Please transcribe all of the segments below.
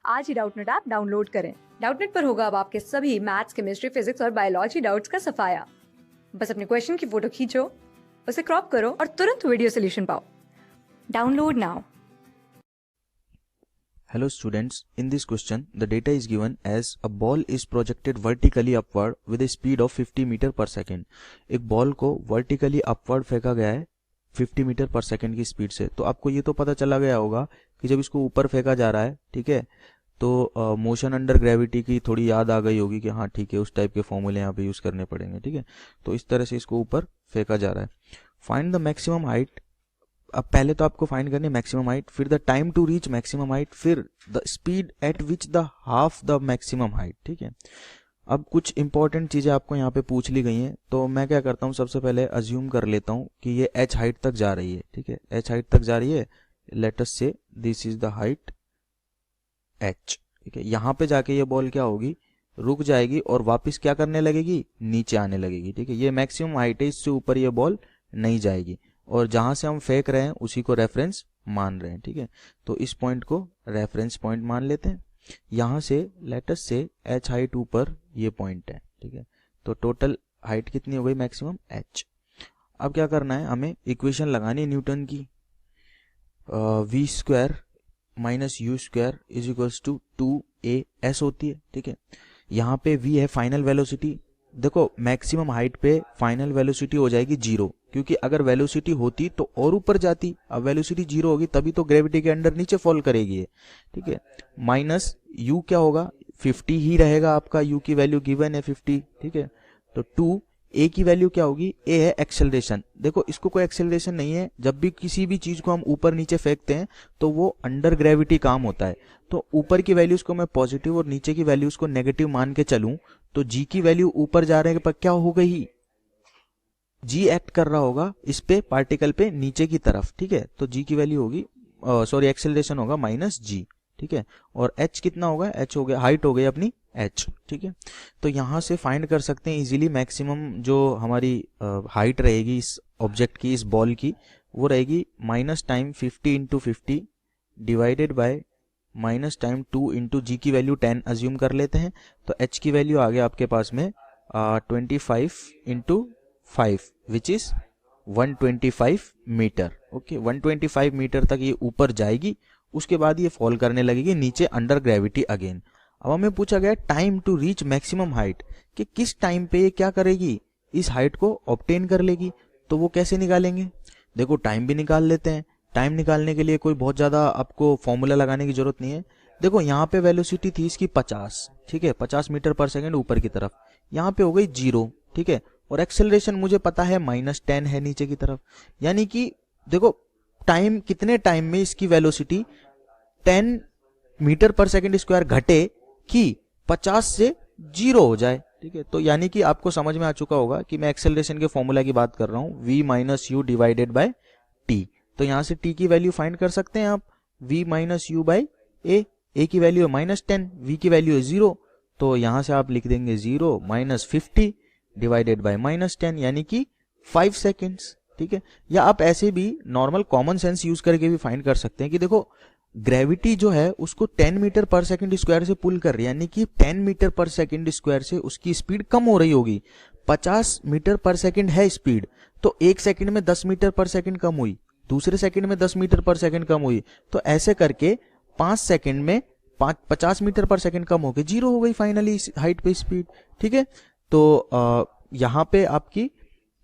आज ही Doubtnut app download करें। Doubtnut पर होगा अब आपके सभी मैथ्स, केमिस्ट्री, फिजिक्स और बायोलॉजी डाउट्स का सफाया। बस अपने क्वेश्चन की फोटो खींचो, उसे क्रॉप करो और तुरंत वीडियो सोल्यूशन पाओ। Download now. Hello students, in this question the data is given as a ball is projected vertically upward with a speed of 50 metre पर सेकेंड। एक बॉल को वर्टिकली अपवर्ड फेंका गया है 50 मीटर पर सेकेंड की speed से। तो आपको ये तो पता चला गया होगा कि जब इसको ऊपर फेंका जा रहा है, ठीक है, तो मोशन अंडर ग्रेविटी की थोड़ी याद आ गई होगी कि हाँ ठीक है, उस टाइप के फॉर्मूले यहाँ पे यूज करने पड़ेंगे, ठीक है। तो इस तरह से इसको ऊपर फेंका जा रहा है। Find the maximum height. अब पहले तो आपको फाइंड करनी है मैक्सिमम हाइट, फिर the time to reach maximum height, फिर the speed at which the half the maximum height, ठीक है। अब कुछ इंपॉर्टेंट चीजें आपको यहाँ पे पूछ ली गई हैं, तो मैं क्या करता हूँ, सबसे पहले अज्यूम कर लेता हूँ कि ये h हाइट तक जा रही है, ठीक है, h हाइट तक जा रही है। लेट अस से this is the height h, ठीक है। यहाँ पे जाके ये बॉल क्या होगी, रुक जाएगी और वापस क्या करने लगेगी, नीचे आने लगेगी, ठीक है। ये मैक्सिमम हाइट है, इससे ऊपर ये बॉल नहीं जाएगी और जहां से हम फेंक रहे हैं उसी को रेफरेंस मान रहे हैं, ठीक है। तो इस पॉइंट को रेफरेंस पॉइंट मान लेते हैं। यहां से लेट अस से h हाइट ऊपर ये पॉइंट है, ठीक है। तो टोटल हाइट कितनी हो गई, मैक्सिमम h। अब क्या करना है, हमें इक्वेशन लगानी है न्यूटन की। v square minus u square is equals to 2as होती है, ठीक है। यहाँ पे v है फाइनल वेलोसिटी। देखो मैक्सिमम हाइट पे फाइनल वेलोसिटी हो जाएगी 0, क्योंकि अगर वेलोसिटी होती तो और ऊपर जाती। अब वेलोसिटी 0 होगी तभी तो ग्रेविटी के अंडर नीचे फॉल करेगी ये, ठीक है। माइनस u क्या होगा, 50 ही रहेगा आपका, u की वैल्यू गिवन है 50, ठीक है। तो 2 a की वैल्यू क्या होगी, a है एक्सेलरेशन। देखो इसको कोई एक्सेलरेशन नहीं है, जब भी किसी भी चीज को हम ऊपर नीचे फेंकते हैं तो वो अंडर ग्रेविटी काम होता है। तो ऊपर की वैल्यूज को मैं पॉजिटिव और नीचे की वैल्यूज को नेगेटिव मान के चलूं तो g की वैल्यू ऊपर जा रहे पर क्या हो गई, g एक्ट कर रहा होगा इस पे पार्टिकल पे नीचे की तरफ, ठीक है। तो g की वैल्यू होगी, सॉरी एक्सेलरेशन होगा माइनस g, ठीक है। और h कितना होगा, h हो गया, हाइट हो गई अपनी h, ठीक है। तो यहां से फाइंड कर सकते हैं इजीली मैक्सिमम जो हमारी हाइट रहेगी इस ऑब्जेक्ट की, इस बॉल की, वो रहेगी minus time 50 into 50 divided by minus time 2 into g की वैल्यू 10 अज्यूम कर लेते हैं। तो h की वैल्यू आ गया आपके पास में 25 into 5 which is 125 metre, okay. 125 metre तक ये ऊपर जाएगी, उसके बाद ये फॉल करने लगेगी नीचे अंडर ग्रेविटी अगेन। अब हमें पूछा गया time to reach maximum height, कि किस टाइम पे ये क्या करेगी, इस हाइट को ऑब्टेन कर लेगी। तो वो कैसे निकालेंगे, देखो टाइम भी निकाल लेते हैं। टाइम निकालने के लिए कोई बहुत ज्यादा आपको फॉर्मूला लगाने की जरूरत नहीं है। देखो यहाँ पे वेलोसिटी थी इसकी 50, ठीक है, 50 मीटर पर सेकेंड ऊपर की तरफ, यहाँ पे हो गई 0, ठीक है। और एक्सेलरेशन मुझे पता है -10 है नीचे की तरफ, यानी कि देखो टाइम, कितने टाइम में इसकी वेलोसिटी 10 मीटर पर सेकेंड स्क्वायर घटे कि 50 से 0 हो जाए, ठीक है। तो यानी कि आपको समझ में आ चुका होगा कि मैं एक्सेलरेशन के फॉर्मूला की बात कर रहा हूं, v minus you divided by T. तो यहां से t की वैल्यू फाइंड कर सकते हैं आप, v minus you by a की वैल्यू है -10, v की वैल्यू है 0, तो यहां से आप लिख देंगे 0 माइनस 50 डिवाइडेड बाय -10 यानी कि 5 सेकेंड्स, ठीक है। या आप ऐसे भी नॉर्मल कॉमन सेंस यूज करके भी फाइंड कर सकते हैं कि देखो ग्रेविटी जो है उसको 10 मीटर पर सेकेंड स्क्वायर से पुल कर रही है, यानी कि 10 मीटर पर सेकेंड स्क्वायर से उसकी स्पीड कम हो रही होगी। 50 मीटर पर सेकेंड है स्पीड, तो एक सेकेंड में 10 मीटर पर सेकेंड कम हुई, दूसरे सेकेंड में 10 मीटर पर सेकेंड कम हुई, तो ऐसे करके 5 सेकेंड में 50 मीटर पर सेकेंड कम होकर 0 हो गई फाइनली हाइट पे स्पीड, ठीक है। तो यहाँ पे आपकी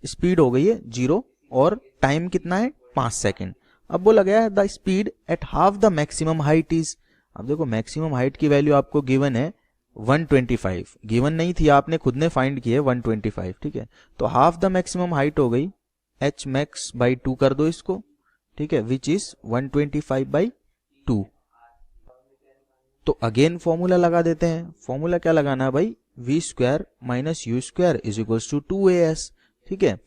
स्पीड हो गई है 0 और टाइम कितना है 5 सेकेंड। अब बोला गया है the speed at half the maximum height is. अब देखो मैक्सिमम हाइट की वैल्यू आपको गिवन है 125, गिवन नहीं थी, आपने खुद ने फाइंड की है 125, ठीक है। तो हाफ द मैक्सिमम हाइट हो गई h मैक्स बाई 2 कर दो इसको, ठीक है, विच इज 125 बाई 2। तो अगेन फॉर्मूला लगा देते हैं। फॉर्मूला क्या लगाना है भाई, v square minus u square is equals to 2as, ठीक है।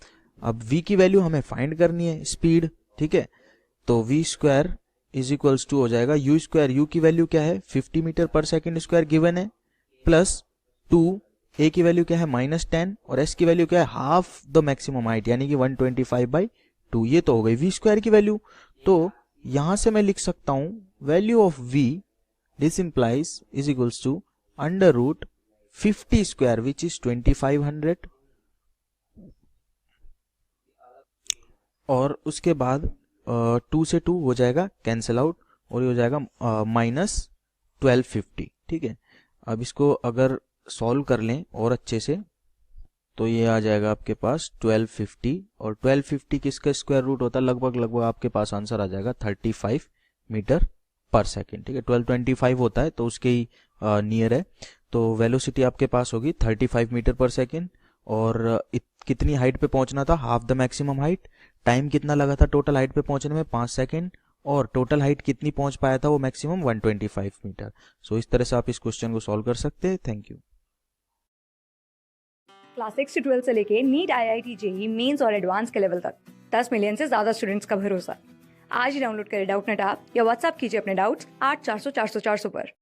अब v की वैल्यू हमें फाइंड करनी है, स्पीड, ठीक है। तो v square is equals to हो जाएगा u स्क्वायर, u की वैल्यू क्या है 50 मीटर पर सेकेंड स्क्वायर गिवन है, प्लस 2 a की वैल्यू क्या है -10 और s की वैल्यू क्या है हाफ द मैक्सिमम हाइट यानी कि 125 बाई 2। ये तो हो गई v स्क्वायर की वैल्यू। तो यहां से मैं लिख सकता हूं value of v this implies is equals to under root 50 square which is 2500 और उसके बाद 2 से 2 हो जाएगा कैंसिल आउट और ये हो जाएगा -1250। ठीक है, अब इसको अगर सॉल्व कर लें और अच्छे से तो ये आ जाएगा आपके पास 1250 और 1250 किसका स्क्वायर रूट होता है, लगभग आपके पास आंसर आ जाएगा 35 मीटर पर सेकेंड। ठीक है, 1225 होता है तो उसके ही नियर है। तो वेलोसिटी आपके पास होगी 35 मीटर पर सेकेंड और कितनी हाइट पे पहुंचना था, half the maximum height. Time कितना लगा था टोटल हाइट पे पहुंचने में, 5 सेकेंड, और टोटल हाइट कितनी पहुंच पाया था वो मैक्सिमम 125 मीटर। सो इस तरह से आप इस क्वेश्चन को सॉल्व कर सकते हैं। Thank you. क्लास 6 से 12 से लेके नीट, IIT, JEE मेंस और एडवांस के लेवल तक 10 मिलियन से ज्यादा स्टूडेंट्स का भरोसा। आज ही डाउनलोड करें डाउटनेट ऐप या व्हाट्सएप कीजिए अपने डाउट्स 8400 400 400 पर।